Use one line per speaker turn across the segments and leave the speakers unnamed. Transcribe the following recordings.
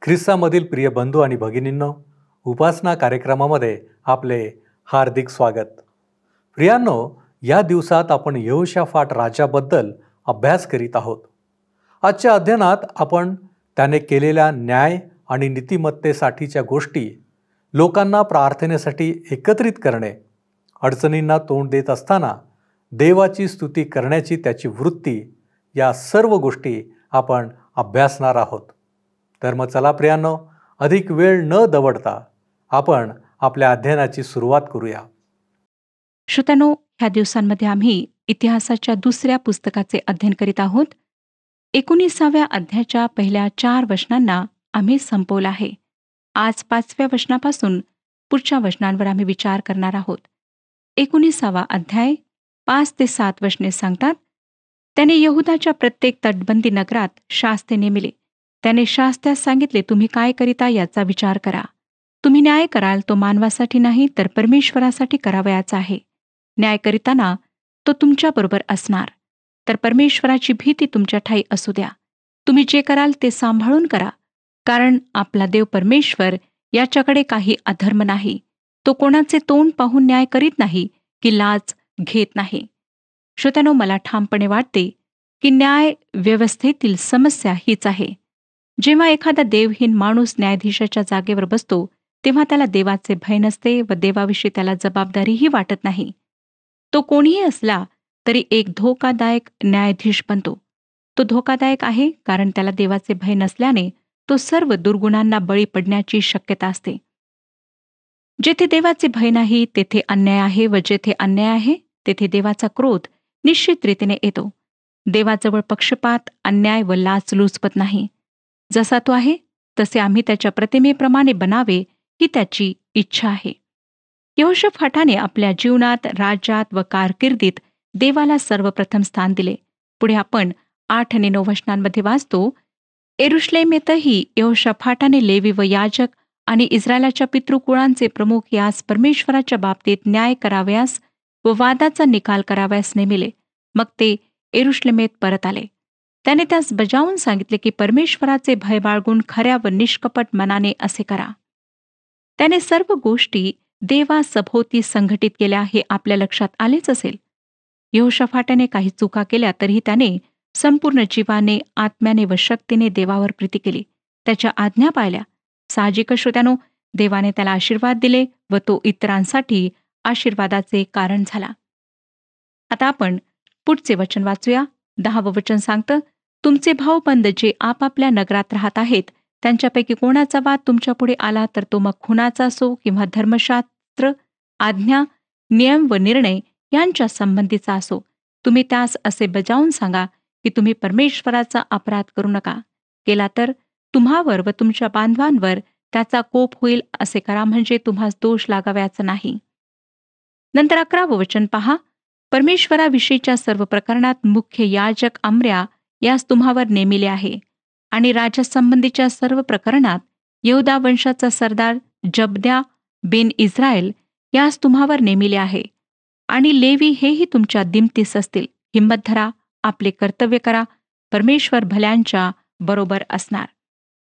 ख्रिस्तामधील प्रिय बंधू आणि भगिनींनो, उपासना कार्यक्रमामध्ये आपले हार्दिक स्वागत. प्रियांनो, या दिवसात आपण यहोशाफाट राजाबद्दल अभ्यास करीत आहोत. आजच्या अध्ययनात आपण त्याने केलेल्या न्याय आणि नीतिमत्तेसाठीच्या गोष्टी, लोकांना प्रार्थनेसाठी एकत्रित करणे, अडचणींना तोंड देत असताना देवाची स्तुती करण्याची त्याची वृत्ती, या सर्व गोष्टी आपण अभ्यासणार आहोत. तर मग चला प्रियांनो, अधिक वेळ न दवडता आपण आपल्या अध्ययनाची सुरुवात करूया.
श्रोत्यानो, ह्या दिवसांमध्ये आम्ही इतिहासाच्या दुसऱ्या पुस्तकाचे अध्ययन करीत आहोत. 19व्या अध्यायाच्या पहिल्या 4 वचनांना आम्ही संपवलं आहे. आज 5व्या वचनापासून पुढच्या वचनांवर आम्ही विचार करणार आहोत. 19वा अध्याय 5 ते 7 वचने सांगतात, त्याने यहुदाच्या प्रत्येक तटबंदी नगरात शास्ते नेमिले. त्याने शास्त्यास सांगितले, तुम्ही काय करिता याचा विचार करा. तुम्ही न्याय कराल तो मानवासाठी नाही, तर परमेश्वरासाठी करावयाचा आहे. न्याय करिताना तो तुमच्याबरोबर असणार, तर परमेश्वराची भीती तुमच्या ठायी असू द्या. तुम्ही जे कराल ते सांभाळून करा, कारण आपला देव परमेश्वर याच्याकडे काही अधर्म नाही. तो कोणाचे तोंड पाहून न्याय करीत नाही की लाज घेत नाही. श्रोत्यानो, मला ठामपणे वाटते की न्याय व्यवस्थेतील समस्या हीच आहे. जेव्हा एखादा देवहीन माणूस न्यायाधीशाच्या जागेवर बसतो, तेव्हा त्याला देवाचे भय नसते व देवाविषयी त्याला जबाबदारीही वाटत नाही. तो कोणीही असला तरी एक धोकादायक न्यायाधीश बनतो. तो धोकादायक आहे कारण त्याला देवाचे भय नसल्याने तो सर्व दुर्गुणांना बळी पडण्याची शक्यता असते. जेथे देवाचे भय नाही तेथे अन्याय आहे, व जेथे अन्याय आहे तेथे देवाचा क्रोध निश्चित रीतीने येतो. देवाजवळ पक्षपात, अन्याय व लाचलुचपत नाही. जसा तो आहे तसे आम्ही त्याच्या प्रतिमेप्रमाणे बनावे ही त्याची इच्छा आहे. यहोशाफाटाने आपल्या जीवनात, राज्यात व कारकिर्दीत देवाला सर्वप्रथम स्थान दिले. पुढे आपण 8 आणि 9 वचनांमध्ये वाचतो, यरूशलेमेतही यहोशाफाटाने लेवी व याजक आणि इस्रायलाच्या पितृकुळांचे प्रमुख यास परमेश्वराच्या बाबतीत न्याय करावयास व वादाचा निकाल करावयास नेमिले. मग ते यरूशलेमेत परत आले. त्याने त्यास बजावून सांगितले की परमेश्वराचे भय बाळगून खऱ्या व निष्कपट मनाने असे करा. त्याने सर्व गोष्टी देवासभोवती संघटित केल्या हे आपल्या लक्षात आलेच असेल. यहोशाफाटाने काही चुका केल्या तरीही त्याने संपूर्ण जीवाने, आत्म्याने व शक्तीने देवावर प्रीती केली, त्याच्या आज्ञा पाळल्या. साहजिक श्रोत्यानो, देवाने त्याला आशीर्वाद दिले व तो इतरांसाठी आशीर्वादाचे कारण झाला. आता आपण पुढचे वचन वाचूया. 10वं वचन सांगतं, तुमचे भाऊबंद जे आपापल्या नगरात राहत आहेत, त्यांच्यापैकी कोणाचा वाद तुमच्या पुढे आला तर तो मग खुनाचा असो किंवा धर्मशास्त्र, आज्ञा, नियम व निर्णय यांच्या संबंधीचा असो, तुम्ही त्यास असे बजावून सांगा की तुम्ही परमेश्वराचा अपराध करू नका. केला तर तुम्हावर व तुमच्या बांधवांवर त्याचा कोप होईल. असे करा म्हणजे तुम्हास दोष लागावयाचा नाही. नंतर 11वं वचन पहा, परमेश्वराविषयीच्या सर्व प्रकरणात मुख्य याजक अमर्या यास तुम्हावर नेमिले आहे, आणि राजासंबंधीच्या सर्व प्रकरणात यहूदा वंशाचा सरदार जबद्या बिन इस्रायल यास तुम्हावर नेमिले आहे. आणि लेवी हेही तुमच्या दिमतीस असतील. हिंमत धरा, आपले कर्तव्य करा, परमेश्वर भल्यांच्या बरोबर असणार.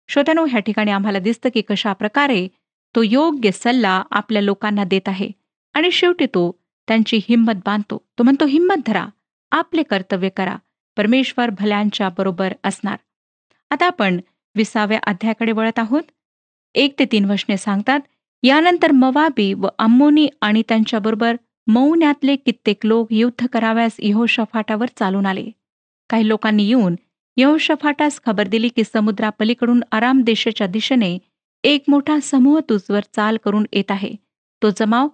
श्रोत्यानो, ह्या ठिकाणी आम्हाला दिसतं की कशा प्रकारे तो योग्य सल्ला आपल्या लोकांना देत आहे, आणि शेवटी तो त्यांची हिंमत बांधतो. तो म्हणतो, हिंमत धरा, आपले कर्तव्य करा, परमेश्वर भल्यांच्या बरोबर असणार. आता आपण 20व्या अध्यायाकडे वळत आहोत. 1 ते 3 वचने सांगतात, यानंतर मोवाबी व अम्मोनी आणि त्यांच्याबरोबर मौन्यातले कित्येक लोक युद्ध कराव्यास यहोशाफाटावर चालून आले. काही लोकांनी येऊन यहोशाफाटास खबर दिली की समुद्रापलीकडून आराम देशाच्या दिशेने एक मोठा समूह तुझवर चाल करून येत आहे. तो जमाव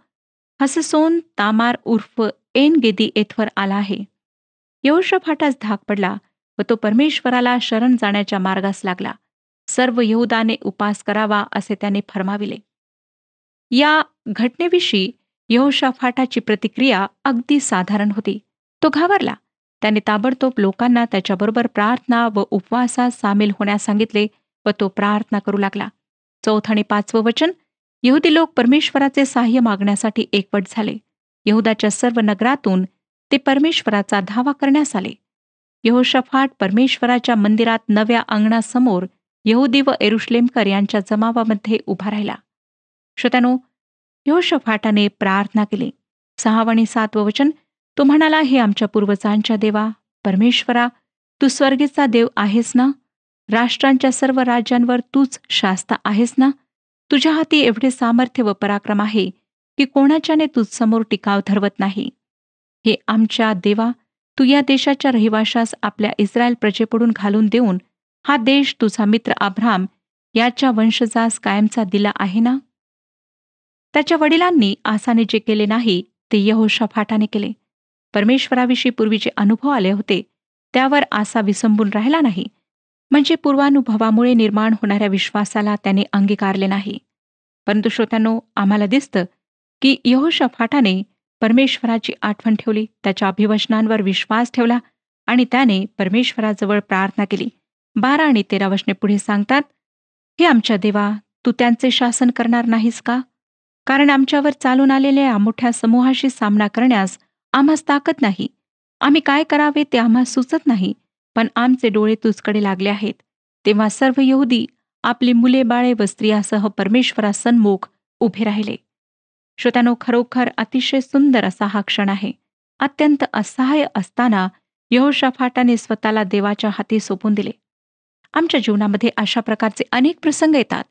हससोन तामार उर्फ एन गेदी येथवर आला आहे. यहोशाफाटास धाक पडला व तो परमेश्वराला शरण जाण्याच्या मार्गास लागला. सर्व यहूदाने उपास करावा असे त्याने फरमाविले. या घटनेविषयी यहोशाफाटाची प्रतिक्रिया अगदी साधारण होती. तो घाबरला. त्याने ताबडतोब लोकांना त्याच्याबरोबर प्रार्थना व उपवासात सामील होण्यास सांगितले व तो प्रार्थना करू लागला. 4 आणि 5वं वचन, यहुदी लोक परमेश्वराचे सहाय्य मागण्यासाठी एकवट झाले. यहुदाच्या सर्व नगरातून ते परमेश्वराचा धावा करण्यास आले. यहोशाफाट परमेश्वराच्या मंदिरात नव्या अंगणासमोर यहुदी व एरुश्लेमकर यांच्या जमावामध्ये उभा राहिला. श्रोत्यानो, यहोशाफाटाने प्रार्थना केली. 6 आणि 7 वचन, तो म्हणाला, हे आमच्या पूर्वजांच्या देवा परमेश्वरा, तू स्वर्गीचा देव आहेस ना? राष्ट्रांच्या सर्व राज्यांवर तूच शास्ता आहेस ना? तुझ्या हाती एवढे सामर्थ्य व पराक्रम आहे की कोणाच्याने तुझसमोर टिकाव धरवत नाही. हे आमच्या देवा, तू या देशाच्या रहिवाशास आपल्या इस्रायल प्रजेकडून घालून देऊन हा देश तुझा मित्र अब्राम याच्या वंशजास कायमचा दिला आहे ना? त्याच्या वडिलांनी आसाने जे केले नाही ते यहोशाफाटाने केले. परमेश्वराविषयी पूर्वी जे अनुभव आले होते त्यावर आसा विसंबून राहिला नाही. म्हणजे पूर्वानुभवामुळे निर्माण होणाऱ्या विश्वासाला त्याने अंगीकारले नाही. परंतु श्रोत्यांनो, आम्हाला दिसतं की यहोशाफाटाने परमेश्वराची आठवण ठेवली, त्याच्या अभिवचनांवर विश्वास ठेवला आणि त्याने परमेश्वराजवळ प्रार्थना केली. 12 आणि 13 वचने पुढे सांगतात, हे आमच्या देवा, तू त्यांचे शासन करणार नाहीस का? कारण आमच्यावर चालून आलेल्या मोठ्या समूहाशी सामना करण्यास आम्हास ताकद नाही. आम्ही काय करावे ते आम्हास सुचत नाही, पण आमचे डोळे तुझकडे लागले आहेत. तेव्हा सर्व यहुदी आपली मुले, बाळे व स्त्रियासह परमेश्वरासन्मुख उभे राहिले. श्रोत्यानो, खरोखर अतिशय सुंदर असा हा क्षण आहे. अत्यंत असहाय्य असताना यहोशाफाटाने स्वतःला देवाच्या हाती सोपवून दिले. आमच्या जीवनामध्ये अशा प्रकारचे अनेक प्रसंग येतात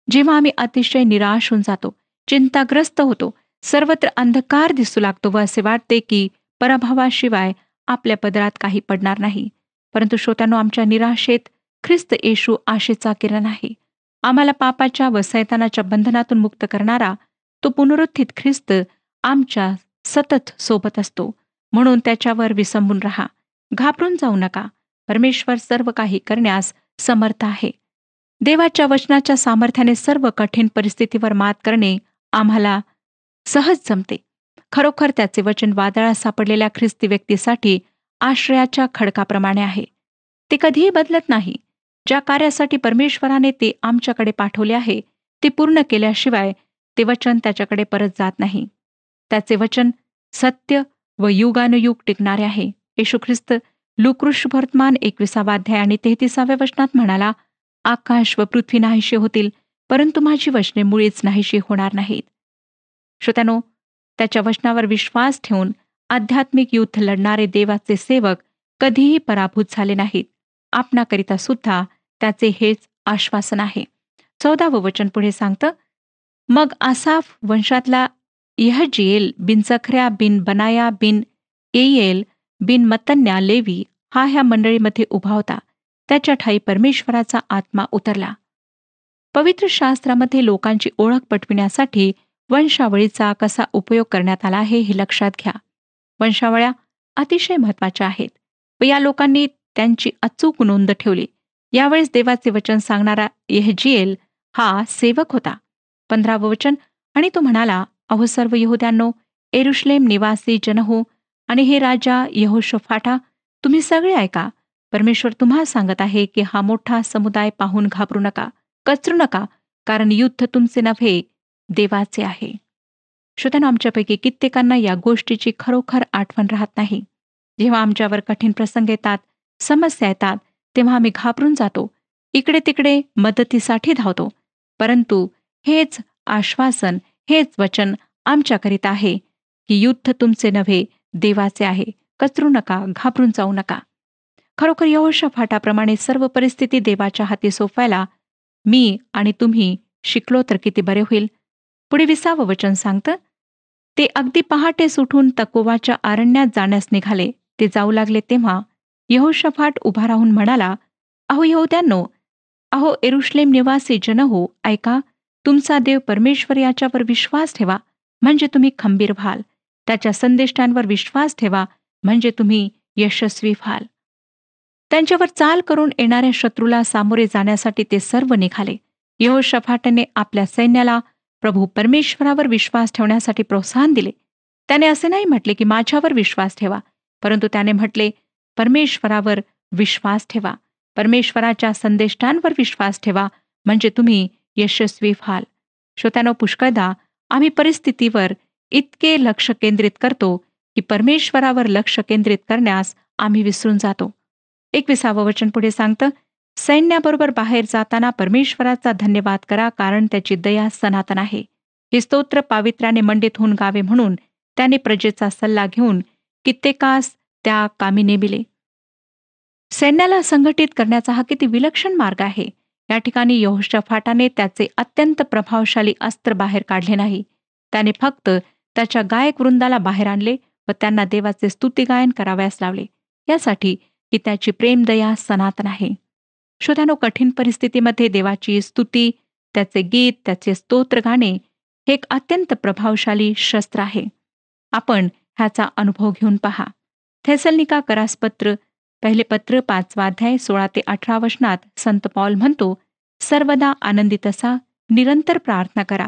जेव्हा आम्ही अतिशय निराश होऊन जातो, चिंताग्रस्त होतो, सर्वत्र अंधकार दिसू लागतो व असे वाटते की पराभवाशिवाय आपल्या पदरात काही पडणार नाही. परंतु श्रोत्यानो, आमच्या निराशेत ख्रिस्त येशू आशेचा किरण आहे. आम्हाला पापाच्या व सैतानाच्या बंधनातून मुक्त करणारा तो पुनरुत्थित ख्रिस्त आमच्या सतत सोबत असतो. म्हणून त्याच्यावर विसंबून राहा, घाबरून जाऊ नका. परमेश्वर सर्व काही करण्यास समर्थ आहे. देवाच्या वचनाच्या सामर्थ्याने सर्व कठीण परिस्थितीवर मात करणे आम्हाला सहज जमते. खरोखर त्याचे वचन वादळात सापडलेल्या ख्रिस्ती व्यक्तीसाठी आश्रयाच्या खडकाप्रमाणे आहे. ते कधीही बदलत नाही. ज्या कार्यासाठी परमेश्वराने ते आमच्याकडे पाठवले आहे ते पूर्ण केल्याशिवाय ते वचन त्याच्याकडे परत जात नाही. त्याचे वचन सत्य व युगानुयुग टिकणारे आहे. येशू ख्रिस्त लूकऋषवर्तमान 21 अध्याय आणि 33 वचनात म्हणाला, आकाश व पृथ्वी नाहीशी होतील, परंतु माझी वचने मुळीच नाहीशी होणार नाहीत. श्रोत्यानो, त्याच्या वचनावर विश्वास ठेवून आध्यात्मिक युद्ध लढणारे देवाचे सेवक कधीही पराभूत झाले नाहीत. आपणाकरिता सुद्धा त्याचे हेच आश्वासन आहे. 14 वचन पुढे सांगतं, मग आसाफ वंशातला यहजिएल बिन जखऱ्या बिन बनाया बिन येयेल बिन मत्तन्या लेवी हा ह्या मंडळीमध्ये उभा होता. त्याच्या ठाई परमेश्वराचा आत्मा उतरला. पवित्र शास्त्रामध्ये लोकांची ओळख पटविण्यासाठी वंशावळीचा कसा उपयोग करण्यात आला आहे हे लक्षात घ्या. वंशावळ्या अतिशय महत्त्वाच्या आहेत व या लोकांनी त्यांची अचूक नोंद ठेवली. यावेळेस देवाचे वचन सांगणारा यहजिएल हा सेवक होता. 15 वचन, आणि तो म्हणाला, अहो सर्व यहुद्यांनो, एरुश्लेम निवासी जनहो आणि हे राजा यहोशाफाटा, तुम्ही सगळे ऐका. परमेश्वर तुम्हाला सांगत आहे की हा मोठा समुदाय पाहून घाबरू नका, कचरू नका, कारण युद्ध तुमचे नव्हे, देवाचे आहे. श्रोत्यांनो, आमच्यापैकी कित्येकांना या गोष्टीची खरोखर आठवण राहत नाही. जेव्हा आमच्यावर कठीण प्रसंग येतात, समस्या येतात, तेव्हा आम्ही घाबरून जातो, इकडे तिकडे मदतीसाठी धावतो. परंतु हेच आश्वासन, हेच वचन आमच्याकरिता आहे की युद्ध तुमचे नव्हे, देवाचे आहे. कचरू नका, घाबरून जाऊ नका. खरोखर यहोशाफाटाप्रमाणे सर्व परिस्थिती देवाच्या हाती सोपवायला मी आणि तुम्ही शिकलो तर किती बरे होईल. पुढे 20 वचन सांगतं, ते अगदी पहाटेस उठून तकोवाच्या अरण्यात जाण्यास निघाले. ते जाऊ लागले तेव्हा यहोशाफाट उभा राहून म्हणाला, अहो यहुद्यांनो, अहो एरुश्लेम निवासी जनहो, ऐका. तुमचा देव परमेश्वर याच्यावर विश्वास ठेवा, म्हणजे तुम्ही खंबीर व्हाल. त्याच्या संदेष्टांवर विश्वास ठेवा, म्हणजे तुम्ही यशस्वी व्हाल. त्यांच्यावर चाल करून येणाऱ्या शत्रूला सामोरे जाण्यासाठी ते सर्व निघाले. यहोशाफाटाने आपल्या सैन्याला प्रभू परमेश्वरावर विश्वास ठेवण्यासाठी प्रोत्साहन दिले. त्याने असे नाही म्हटले की माझ्यावर विश्वास ठेवा, परंतु त्याने म्हटले परमेश्वरावर विश्वास ठेवा, परमेश्वराच्या संदेष्टांवर विश्वास ठेवा, म्हणजे तुम्ही यशस्वी व्हाल. श्रोत्यानो, पुष्कळदा आम्ही परिस्थितीवर इतके लक्ष केंद्रित करतो की परमेश्वरावर लक्ष केंद्रित करण्यास आम्ही विसरून जातो. 21 वचन पुढे सांगतं, सैन्याबरोबर बाहेर जाताना परमेश्वराचा धन्यवाद करा, कारण त्याची दया सनातन आहे. हे स्तोत्र पावित्र्याने मंडित होऊन गावे म्हणून त्याने प्रजेचा सल्ला घेऊन कित्येकास त्या कामी नेमिले. सैन्याला संघटित करण्याचा हा किती विलक्षण मार्ग आहे. या ठिकाणी यहोशाफाटाने त्याचे अत्यंत प्रभावशाली अस्त्र बाहेर काढले नाही. त्याने फक्त त्याच्या गायक वृंदाला बाहेर आणले व त्यांना देवाचे स्तुतिगायन करावयास लावले, यासाठी की त्याची प्रेमदया सनातन आहे. श्रोत्यानो, कठीण परिस्थितीमध्ये देवाची स्तुती, त्याचे गीत, त्याचे स्तोत्र गाणे हे एक अत्यंत प्रभावशाली शस्त्र आहे. आपण ह्याचा अनुभव घेऊन पहा. थेसलनिका करासपत्र पहिले पत्र 5 अध्याय 16 ते 18 वचनात संत पौल म्हणतो, सर्वदा आनंदित असा, निरंतर प्रार्थना करा,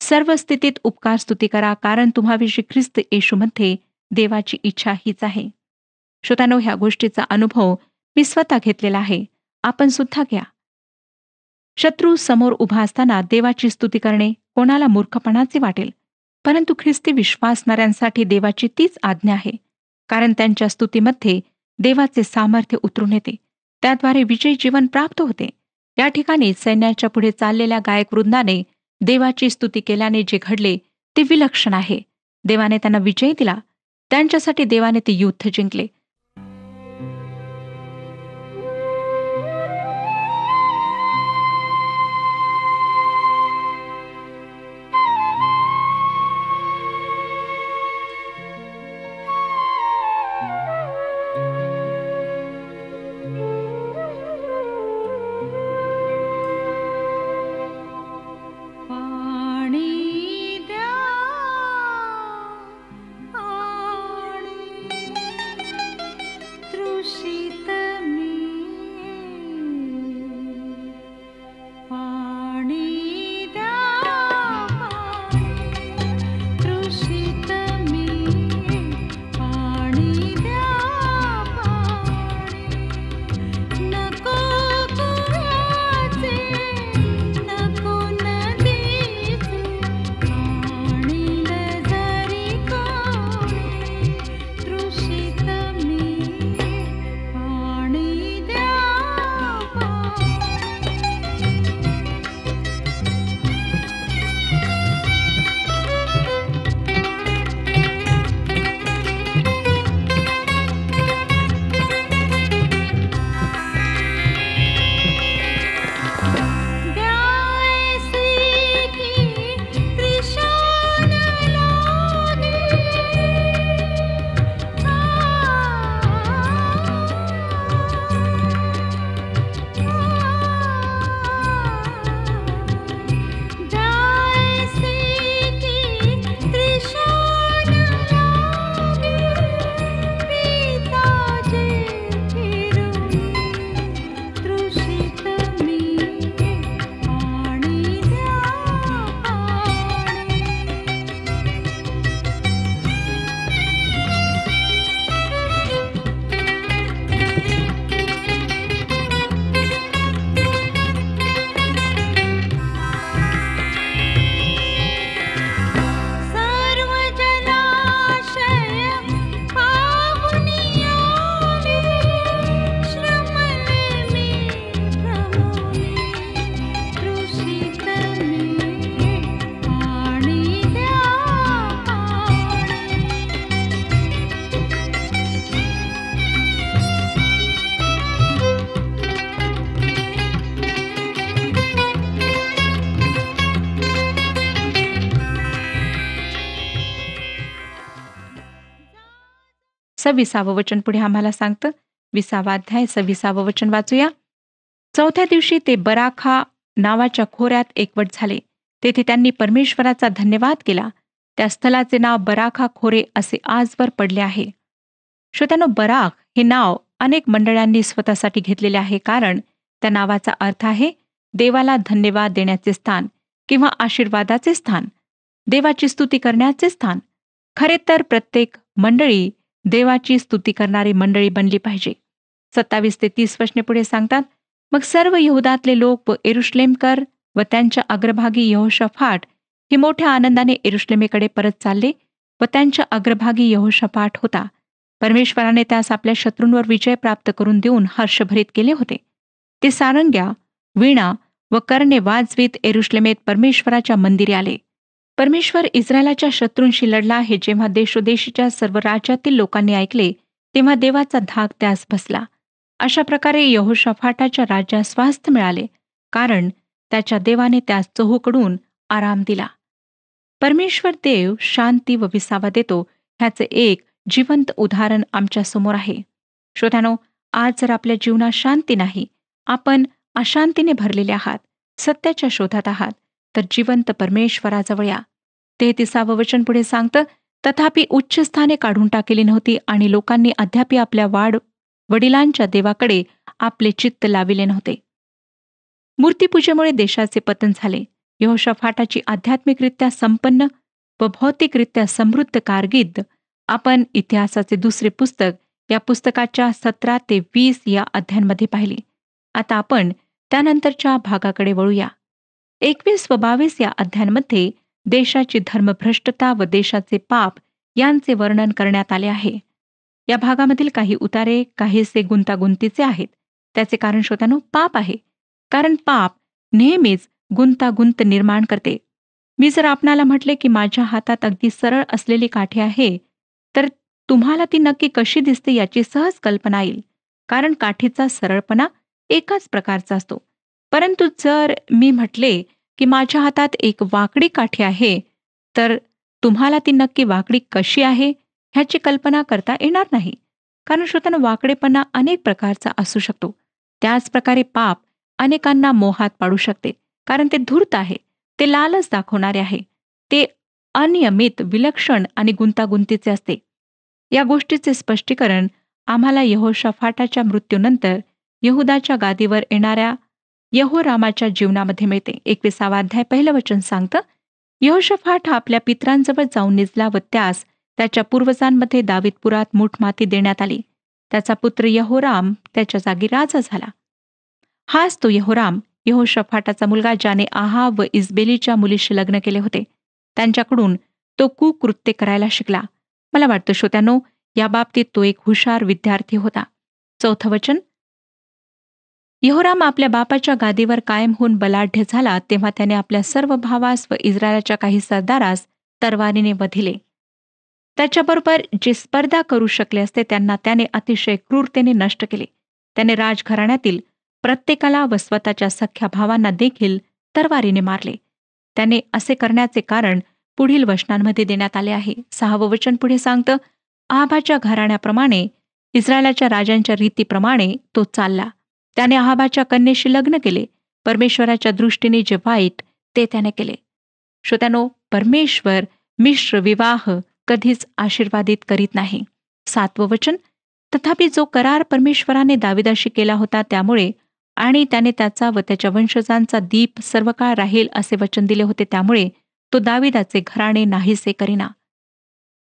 सर्व स्थितीत उपकार स्तुती करा, कारण तुम्हाविषयी ख्रिस्त येशूमध्ये देवाची इच्छा हीच आहे. श्रोत्यानो, ह्या गोष्टीचा अनुभव मी स्वतः घेतलेला आहे. आपण सुद्धा घ्या. शत्रू समोर उभा असताना देवाची स्तुती करणे कोणाला मूर्खपणाचे वाटेल, परंतु ख्रिस्ती विश्वासणाऱ्यांसाठी देवाची तीच आज्ञा आहे, कारण त्यांच्या स्तुतीमध्ये देवाचे सामर्थ्य उतरून येते. त्याद्वारे विजयी जीवन प्राप्त होते. या ठिकाणी सैन्याच्या पुढे चाललेल्या गायक वृंदाने देवाची स्तुती केल्याने जे घडले ते विलक्षण आहे. देवाने त्यांना विजय दिला. त्यांच्यासाठी देवाने ते युद्ध जिंकले. सव्वीसावं वचन पुढे आम्हाला सांगतं. 20 अध्याय 26 वचन वाचूया. 4थ्या दिवशी ते बराखा नावाच्या खोऱ्यात एकवट झाले. तेथे त्यांनी परमेश्वराचा धन्यवाद केला. त्या स्थलाचे नाव बराखा खोरे असे आजवर पडले आहे. श्रोत्यानो, बराख हे नाव अनेक मंडळांनी स्वतःसाठी घेतलेले आहे, कारण त्या नावाचा अर्थ आहे देवाला धन्यवाद देण्याचे स्थान किंवा आशीर्वादाचे स्थान, देवाची स्तुती करण्याचे स्थान. खरे तर प्रत्येक मंडळी देवाची स्तुती करणारी मंडळी बनली पाहिजे. 27 ते 30 वचने पुढे सांगतात, मग सर्व यहुदातले लोक व यरुशलेमकर व त्यांच्या अग्रभागी यहोशाफाट हे मोठ्या आनंदाने यरुशलेमेकडे परत चालले व त्यांच्या अग्रभागी यहोशाफाट होता. परमेश्वराने त्यास आपल्या शत्रूंवर विजय प्राप्त करून देऊन हर्षभरीत केले होते. ते सारंग्या, वीणा व कर्णे वाजवीत यरुश्लेमेत परमेश्वराच्या मंदिरी आले. परमेश्वर इस्रायलाच्या शत्रूंशी लढला हे जेव्हा देशोदेशीच्या सर्व राज्यातील लोकांनी ऐकले, तेव्हा देवाचा धाक त्यास बसला. अशा प्रकारे यहोशाफाटाच्या राज्यास स्वास्थ्य मिळाले, कारण त्याच्या देवाने त्यास चहूकडून आराम दिला. परमेश्वर देव शांती व विसावा देतो, ह्याचे एक जिवंत उदाहरण आमच्या समोर आहे. श्रोत्यानो, आज जर आपल्या जीवनात शांती नाही, आपण अशांतीने भरलेले आहात, सत्याच्या शोधात आहात, तर जिवंत परमेश्वराजवळ या. 33 वचन पुढे सांगतं, तथापि उच्च स्थाने काढून टाकलेली नव्हती आणि लोकांनी अद्याप आपल्या वडिलांच्या देवाकडे आपले चित्त लाविले नव्हते. मूर्तीपूजेमुळे देशाचे पतन झाले. यहोशाफाटाची आध्यात्मिकरित्या संपन्न व भौतिकरित्या समृद्ध कारकीर्द आपण इतिहासाचे दुसरे पुस्तक या पुस्तकाच्या 17 ते 20 या अध्यायांमध्ये पाहिली. आता आपण त्यानंतरच्या भागाकडे वळूया. 21 व 22 या अध्यायांमध्ये देशाची धर्मभ्रष्टता व देशाचे पाप यांचे वर्णन करण्यात आले आहे. या भागामधील काही उतारे काहीसे गुंतागुंतीचे आहेत. त्याचे कारण श्रोत्यानो पाप आहे, कारण पाप नेहमीच गुंतागुंत निर्माण करते. मी जर आपणाला म्हटले की माझ्या हातात अगदी सरळ असलेली काठी आहे, तर तुम्हाला ती नक्की कशी दिसते याची सहज कल्पना येईल, कारण काठीचा सरळपणा एकाच प्रकारचा असतो. परंतु जर मी म्हटले की माझ्या हातात एक वाकडी काठी आहे, तर तुम्हाला ती नक्की वाकडी कशी आहे ह्याची कल्पना करता येणार नाही, कारण श्रोत्यांनो वाकडेपणा अनेक प्रकारचा असू शकतो. त्याच प्रकारे पाप अनेकांना मोहात पाडू शकते, कारण ते धूर्त आहे, ते लालच दाखवणारे आहे, ते अनियमित, विलक्षण आणि गुंतागुंतीचे असते. या गोष्टीचे स्पष्टीकरण आम्हाला यहोशाफाटाच्या मृत्यूनंतर यहुदाच्या गादीवर येणाऱ्या यहोरामाच्या जीवनामध्ये मिळते. 21 अध्याय 1 वचन सांगतं, यहोशाफाट हा आपल्या पितरांजवळ जाऊन निजला व त्यास त्याच्या पूर्वजांमध्ये दावीदपुरात मूठमाती देण्यात आली. त्याचा पुत्र यहोराम त्याच्या जागी राजा झाला. हाच तो यहोराम, यहोशाफाटाचा मुलगा, ज्याने आहाब व इजबेलीच्या मुलीशी लग्न केले होते. त्यांच्याकडून तो कुकृत्य करायला शिकला. मला वाटतं श्रोत्यानो, या बाबतीत तो एक हुशार विद्यार्थी होता. 4 वचन, यहोराम आपल्या बापाच्या गादीवर कायम होऊन बलाढ्य झाला, तेव्हा त्याने आपल्या सर्व भावास व इस्रायलाच्या काही सरदारास तरवारीने वधिले. त्याच्याबरोबर जे स्पर्धा करू शकले असते त्यांना त्याने अतिशय क्रूरतेने नष्ट केले. त्याने राजघराण्यातील प्रत्येकाला व स्वतःच्या सख्या भावांना देखील तरवारीने मारले. त्याने असे करण्याचे कारण पुढील वचनांमध्ये देण्यात आले आहे. 6 वचन पुढे सांगतं, आहाबाच्या घराण्याप्रमाणे, इस्रायलाच्या राजांच्या रीतीप्रमाणे तो चालला. त्याने आहाबाच्या कन्येशी लग्न केले. परमेश्वराच्या दृष्टीने जे वाईट ते त्याने केले. श्रोत्यानो, परमेश्वर मिश्र विवाह कधीच आशीर्वादित करीत नाही. 7 वचन, तथापि जो करार परमेश्वराने दाविदाशी केला होता त्यामुळे आणि त्याने त्याचा व त्याच्या वंशजांचा दीप सर्व काळ राहील असे वचन दिले होते, त्यामुळे तो दाविदाचे घराणे नाहीसे करीना.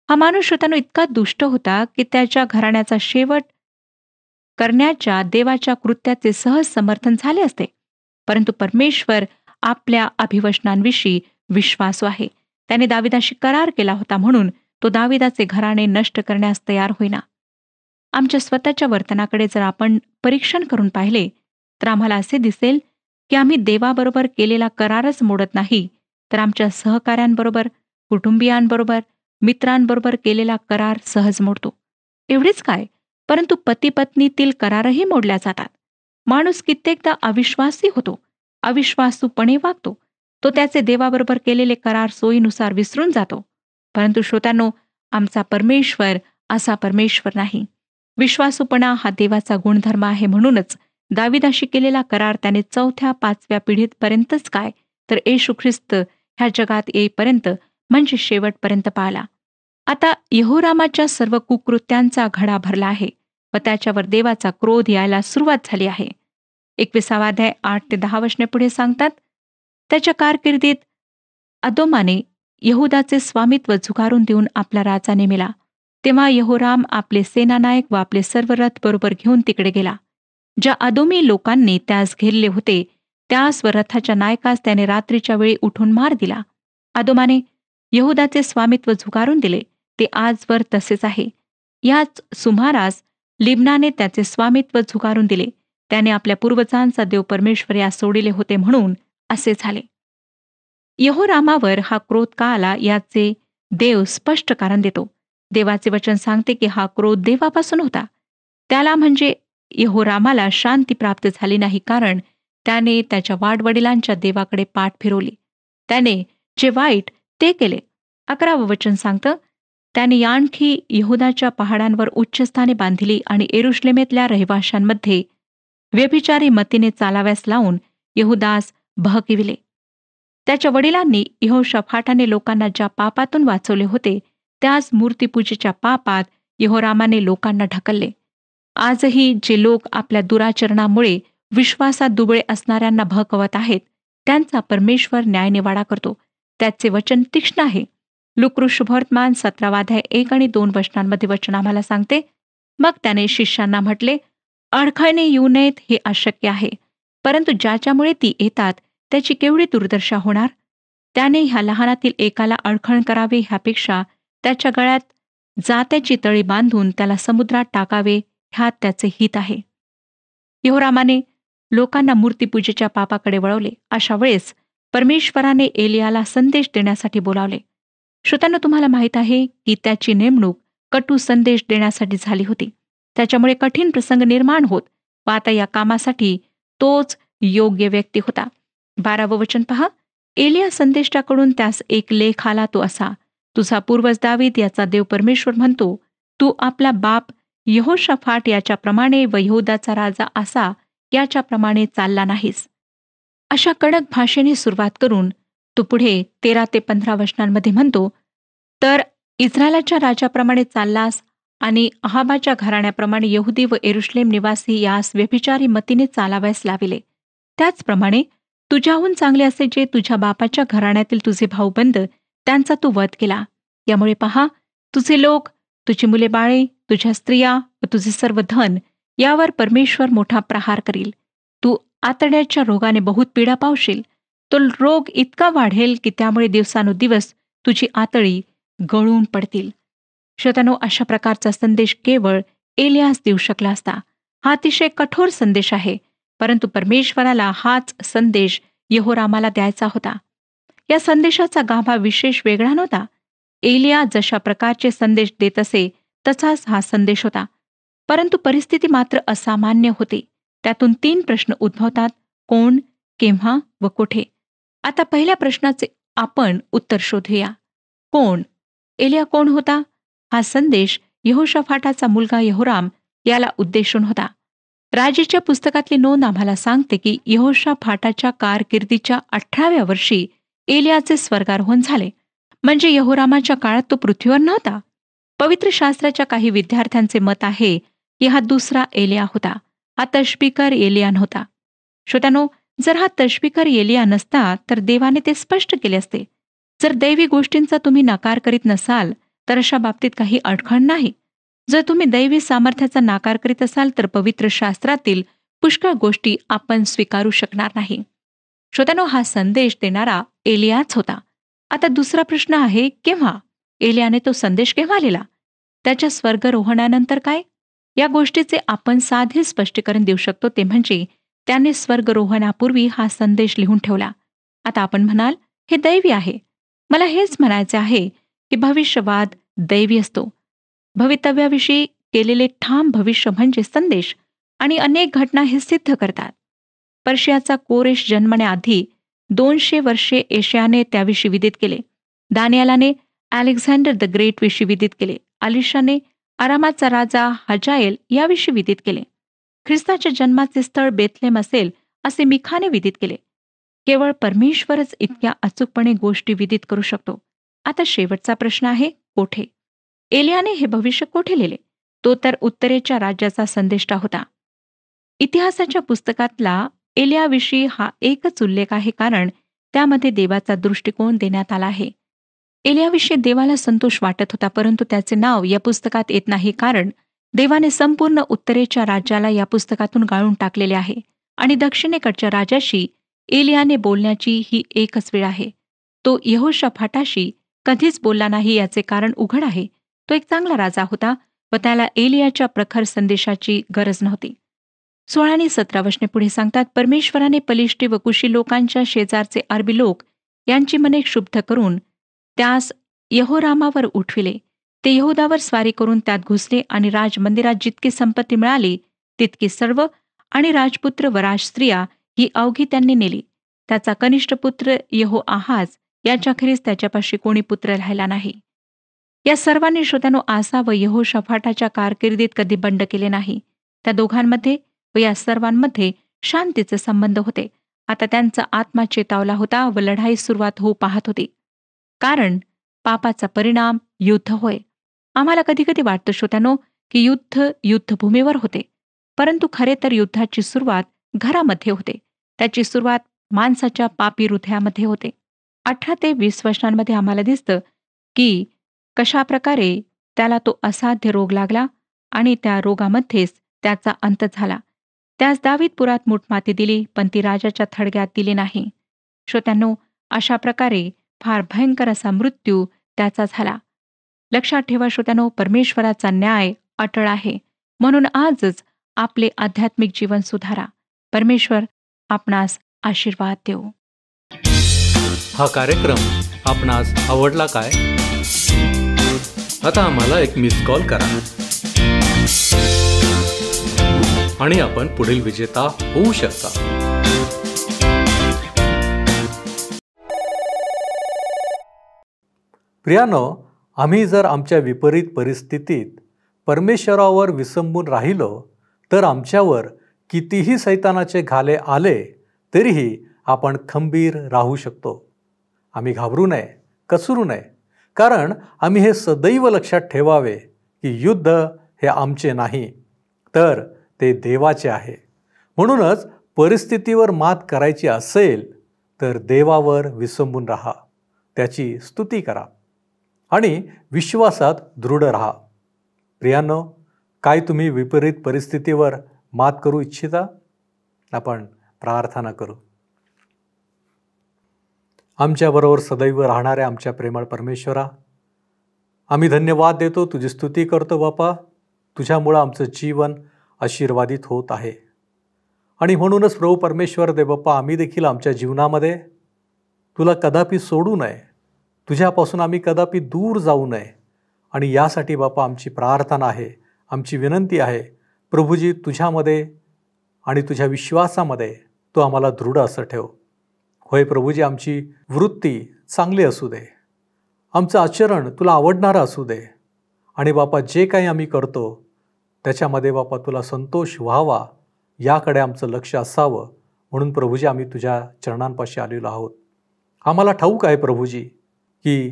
हा माणूस श्रोत्यानो इतका दुष्ट होता की त्याच्या घराण्याचा शेवट करण्याच्या देवाच्या कृत्याचे सहज समर्थन झाले असते. परंतु परमेश्वर आपल्या अभिवचनांविषयी विश्वासू आहे. त्याने दाविदाशी करार केला होता, म्हणून तो दाविदाचे घराणे नष्ट करण्यास तयार होईना. आमच्या स्वतःच्या वर्तनाकडे जर आपण परीक्षण करून पाहिले, तर आम्हाला असे दिसेल की आम्ही देवाबरोबर केलेला करारच मोडत नाही, तर आमच्या सहकाऱ्यांबरोबर, कुटुंबियांबरोबर, मित्रांबरोबर केलेला करार सहज मोडतो. एवढेच काय, परंतु पती-पत्नीतील करारही मोडल्या जातात. माणूस कित्येकदा अविश्वासी होतो, अविश्वासूपणे वागतो. तो त्याचे देवाबरोबर केलेले करार सोयीनुसार विसरून जातो. परंतु श्रोत्यांनो, आमचा परमेश्वर असा परमेश्वर नाही. विश्वासूपणा हा देवाचा गुणधर्म आहे. म्हणूनच दाविदाशी केलेला करार त्याने 4-5व्या पिढीपर्यंतच काय, तर येशू ख्रिस्त ह्या जगात येईपर्यंत म्हणजे शेवटपर्यंत पाळला. आता यहोरामाच्या सर्व कुकृत्यांचा घडा भरला आहे व त्याच्यावर देवाचा क्रोध यायला सुरुवात झाली आहे. 21 अध्याय 8 ते 10 वचने पुढे सांगतात, त्याच्या कारकिर्दीत अदोमाने यहुदाचे स्वामित्व झुगारून देऊन आपला राजा नेमिला. तेव्हा यहोराम आपले सेनानायक व आपले सर्व रथ बरोबर घेऊन तिकडे गेला. ज्या अदोमी लोकांनी त्यास घेरले होते त्यास व रथाच्या नायकास त्याने रात्रीच्या वेळी उठून मार दिला. अदोमाने यहुदाचे स्वामित्व झुगारून दिले. ते आजवर तसेच आहे. याच सुमारास लिब्नाने त्याचे स्वामित्व झुगारून दिले. त्याने आपल्या पूर्वजांचा देव परमेश्वर यास सोडिले होते म्हणून असे झाले. यहोरामावर हा क्रोध का आला याचे देव स्पष्ट कारण देतो. देवाचे वचन सांगते की हा क्रोध देवापासून होता. त्याला म्हणजे यहोरामाला शांती प्राप्त झाली नाही, कारण त्याने त्याच्या वाडवडिलांच्या देवाकडे पाठ फिरवली. त्याने जे वाईट ते केले. 11वं वचन सांगतं, त्याने आणखी यहुदाच्या पहाडांवर उच्चस्थाने बांधिली आणि येरुशलेमेतल्या रहिवाशांमध्ये व्यभिचारी मतीने चालाव्यास लावून यहुदास बहकिविले. त्याच्या वडिलांनी यहोशाफाटाने लोकांना ज्या पापातून वाचवले होते त्याच मूर्तीपूजेच्या पापात यहोरामाने लोकांना ढकलले. आजही जे लोक आपल्या दुराचरणामुळे विश्वासात दुबळे असणाऱ्यांना बहकवत आहेत, त्यांचा परमेश्वर न्यायनिवाडा करतो. त्याचे वचन तीक्ष्ण आहे. लुक शुभवर्तमान 17 1 आणि 2 वचनांमध्ये वचन आम्हाला सांगते, मग त्याने शिष्यांना म्हटले, अडखळणे येऊ नयेत हे अशक्य आहे, परंतु ज्याच्यामुळे ती येतात त्याची केवढी दुर्दशा होणार. त्याने ह्या लहानातील एकाला अडखळ करावे ह्यापेक्षा त्याच्या गळ्यात जात्याची तळी बांधून त्याला समुद्रात टाकावे ह्यात त्याचे हित आहे. यहोरामाने लोकांना मूर्तीपूजेच्या पापाकडे वळवले. अशा वेळेस परमेश्वराने एलियाला संदेश देण्यासाठी बोलावले. श्रोत्यांनो, तुम्हाला माहीत आहे की त्याची नेमणूक कटू संदेश देण्यासाठी झाली होती. त्याच्यामुळे कठीण प्रसंग निर्माण होत व आता या कामासाठी तोच योग्य व्यक्ती होता. 12वं वचन पहा, एलिया संदेष्टाकडून त्यास एक लेख आला तो असा, तुझा पूर्वज दावीद याचा देव परमेश्वर म्हणतो, तू आपला बाप यहोशाफाट याच्याप्रमाणे व यहूदाचा राजा आसा याच्याप्रमाणे चालला नाहीस. अशा कडक भाषेने सुरुवात करून तो पुढे 13 ते 15 वचनांमध्ये म्हणतो, तर इस्रायलाच्या राजाप्रमाणे चाललास आणि अहाबाच्या घराण्याप्रमाणे यहुदी व येरुशलेम निवासी यास व्यभिचारी मतीने चालाव्यास लाविले. त्याचप्रमाणे तुझ्याहून चांगले असे जे तुझ्या बापाच्या घराण्यातील तुझे भाऊबंद त्यांचा तू वध केला. यामुळे पहा, तुझे लोक, तुझी मुले बाळे, तुझ्या स्त्रिया व तुझे सर्व धन यावर परमेश्वर मोठा प्रहार करील. तू आतड्याच्या रोगाने बहुत पीडा पावशील. तो रोग इतका वाढेल की त्यामुळे दिवसानुदिवस तुझी आतडी गळून पडतील. श्रोत्यांनो, अशा प्रकारचा संदेश केवळ एलियास देऊ शकला असता. हा अतिशय कठोर संदेश आहे, परंतु परमेश्वराला हाच संदेश यहोरामाला द्यायचा होता. या संदेशाचा गाभा विशेष वेगळा नव्हता. एलिया जशा प्रकारचे संदेश देत असे तसाच हा संदेश होता, परंतु परिस्थिती मात्र असामान्य होती. त्यातून 3 प्रश्न उद्भवतात: कोण, केव्हा व कुठे. आता पहिल्या प्रश्नाचे आपण उत्तर शोधूया. कोण? एलिया कोण होता? हा संदेश यहोशाफाटाचा मुलगा यहोराम याला उद्देशून होता. राजेच्या पुस्तकातली नोंद आम्हाला सांगते की यहोशाफाटाच्या कारकिर्दीच्या 18व्या वर्षी एलियाचे स्वर्गारोहण झाले. म्हणजे यहोरामाच्या काळात तो पृथ्वीवर नव्हता. पवित्र शास्त्राच्या काही विद्यार्थ्यांचे मत आहे की हा दुसरा एलिया होता. हा तशबीकर एलिया नव्हता. श्रोत्यांनो, जर हा तशबीकर एलिया नसता तर देवाने ते स्पष्ट केले असते. जर दैवी गोष्टींचा तुम्ही नकार करीत नसाल तर अशा बाबतीत काही अडखळ नाही. जर तुम्ही दैवी सामर्थ्याचा नाकार करीत असाल तर पवित्र शास्त्रातील पुष्कळ गोष्टी आपण स्वीकारू शकणार नाही. श्रोत्यांनो, हा संदेश देणारा एलियाच होता. आता दुसरा प्रश्न आहे, केव्हा? एलियाने तो संदेश केव्हा लिहिला? त्याच्या स्वर्गरोहणानंतर काय? या गोष्टीचे आपण साधे स्पष्टीकरण देऊ शकतो, ते म्हणजे त्याने स्वर्गरोहणापूर्वी हा संदेश लिहून ठेवला. आता आपण म्हणाल, हे दैवी आहे. मला हेच म्हणायचे आहे की भविष्यवाद दैवी असतो. भवितव्याविषयी केलेले ठाम भविष्य म्हणजे संदेश, आणि अनेक घटना हे सिद्ध करतात. पर्शियाचा कोरेश जन्मण्याआधी 200 वर्षे एशियाने त्याविषयी विदित केले. दानियालाने अलेक्झांडर द ग्रेट विषयी विदित केले. अलिशाने आरामाचा राजा हजाएल याविषयी विदित केले. ख्रिस्ताच्या जन्माचे स्थळ बेथलेम असेल असे मिखाने विदित केले. केवळ परमेश्वरच इतक्या अचूकपणे गोष्टी विदित करू शकतो. आता शेवटचा प्रश्न आहे, कोठे? एलियाने हे भविष्य कोठे लिहिले? तो तर उत्तरेच्या राज्याचा संदेष्टा होता. इतिहासाच्या पुस्तकातला एलियाविषयी हा एकच उल्लेख आहे, कारण त्यामध्ये देवाचा दृष्टिकोन देण्यात आला आहे. एलियाविषयी देवाला संतोष वाटत होता, परंतु त्याचे नाव या पुस्तकात येत नाही, कारण देवाने संपूर्ण उत्तरेच्या राज्याला या पुस्तकातून गाळून टाकलेले आहे आणि दक्षिणेकडच्या राजाशी एलियाने बोलण्याची ही एकच वेळ आहे. तो यहोशाफाटाशी कधीच बोलला नाही. याचे कारण उघड आहे. तो एक चांगला राजा होता व त्याला एलियाच्या प्रखर संदेशाची गरज नव्हती. 16 आणि 17 वचने पुढे सांगतात, परमेश्वराने पलिष्टी व कुशी लोकांच्या शेजारचे अरबी लोक यांची मने क्षुब्ध करून त्यास यहोरामावर उठविले. ते यहूदावर स्वारी करून त्यात घुसले आणि राजमंदिरात जितकी संपत्ती मिळाली तितकी सर्व आणि राजपुत्र व राजस्त्रिया ही अवघी त्यांनी नेली. त्याचा कनिष्ठ पुत्र यहोआहाज याच्याखेरीज त्याच्यापाशी कोणी पुत्र राहिला नाही. या सर्वांनी श्रोत्यानो आसा व यहोशाफाटाच्या कारकिर्दीत कधी बंड केले नाही. त्या दोघांमध्ये व या सर्वांमध्ये शांतीचे संबंध होते. आता त्यांचा आत्मा चेतावला होता व लढाई सुरुवात होऊ पाहत होती. कारण पापाचा परिणाम युद्ध होय. आम्हाला कधीकधी वाटतं श्रोत्यानो की युद्ध युद्धभूमीवर होते, परंतु खरे तर युद्धाची सुरुवात घरामध्ये होते. त्याची सुरुवात माणसाच्या पापी हृदयामध्ये होते. 18 ते 20 वचनांमध्ये आम्हाला दिसतं की कशाप्रकारे त्याला तो असाध्य रोग लागला आणि त्या रोगामध्येच त्याचा अंत झाला. त्यास दावीदपुरात मूठमाती दिली, पण ती राजाच्या थडग्यात दिली नाही. श्रोत्यांनो, अशा प्रकारे फार भयंकर असा मृत्यू त्याचा झाला. लक्षात ठेवा श्रोत्यांनो, परमेश्वराचा न्याय अटळ आहे. म्हणून आजच आपले आध्यात्मिक जीवन सुधारा. परमेश्वर आपणास आशीर्वाद देऊ.
हा कार्यक्रम आपणास आवडला काय? आता आम्हाला एक मिस कॉल करा आणि आपण पुढील विजेता होऊ शकता. प्रियानो, आम्ही जर आमच्या विपरीत परिस्थितीत परमेश्वरावर विसंबून राहिलो तर आमच्यावर कितीही सैतानाचे घाले आले तरीही आपण खंबीर राहू शकतो. आम्ही घाबरू नये, कचरू नये, कारण आम्ही हे सदैव लक्षात ठेवावे की युद्ध हे आमचे नाही तर ते देवाचे आहे. म्हणूनच परिस्थितीवर मात करायची असेल तर देवावर विसंबून राहा, त्याची स्तुती करा आणि विश्वासात दृढ राहा. प्रियांनो, काय तुम्ही विपरीत परिस्थितीवर मात करू इच्छिता? आपण प्रार्थना करू. आमच्याबरोबर सदैव राहणाऱ्या आमच्या प्रेमळ परमेश्वरा, आम्ही धन्यवाद देतो, तुझी स्तुती करतो बापा. तुझ्यामुळं आमचं जीवन आशीर्वादित होत आहे आणि म्हणूनच प्रभू परमेश्वर दे बाप्पा, आम्ही देखील आमच्या जीवनामध्ये तुला कदापि सोडू नये, तुझ्यापासून आम्ही कदापि दूर जाऊ नये. आणि यासाठी बापा आमची प्रार्थना आहे, आमची विनंती आहे प्रभूजी, तुझ्यामध्ये आणि तुझ्या विश्वासामध्ये तू आम्हाला दृढ असं ठेव. होय प्रभूजी, आमची वृत्ती चांगली असू दे, आमचं आचरण तुला आवडणारं असू दे आणि बापा जे काही आम्ही करतो त्याच्यामध्ये बापा तुला संतोष व्हावा याकडे आमचं लक्ष असावं. म्हणून प्रभूजी आम्ही तुझ्या चरणांपाशी आलेलो आहोत. आम्हाला ठाऊक आहे प्रभूजी की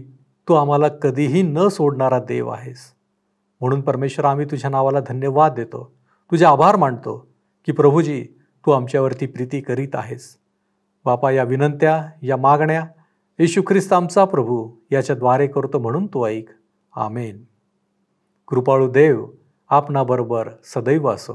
तू आम्हाला कधीही न सोडणारा देव आहेस. म्हणून परमेश्वर आम्ही तुझ्या नावाला धन्यवाद देतो, तुझे आभार मानतो की प्रभूजी तू आमच्यावरती प्रीती करीत आहेस. बापा, या विनंत्या, या मागण्या येशू ख्रिस्त आमचा प्रभू याच्याद्वारे करतो, म्हणून तू ऐक. आमेन. कृपाळू देव आपणाबरोबर सदैव असो.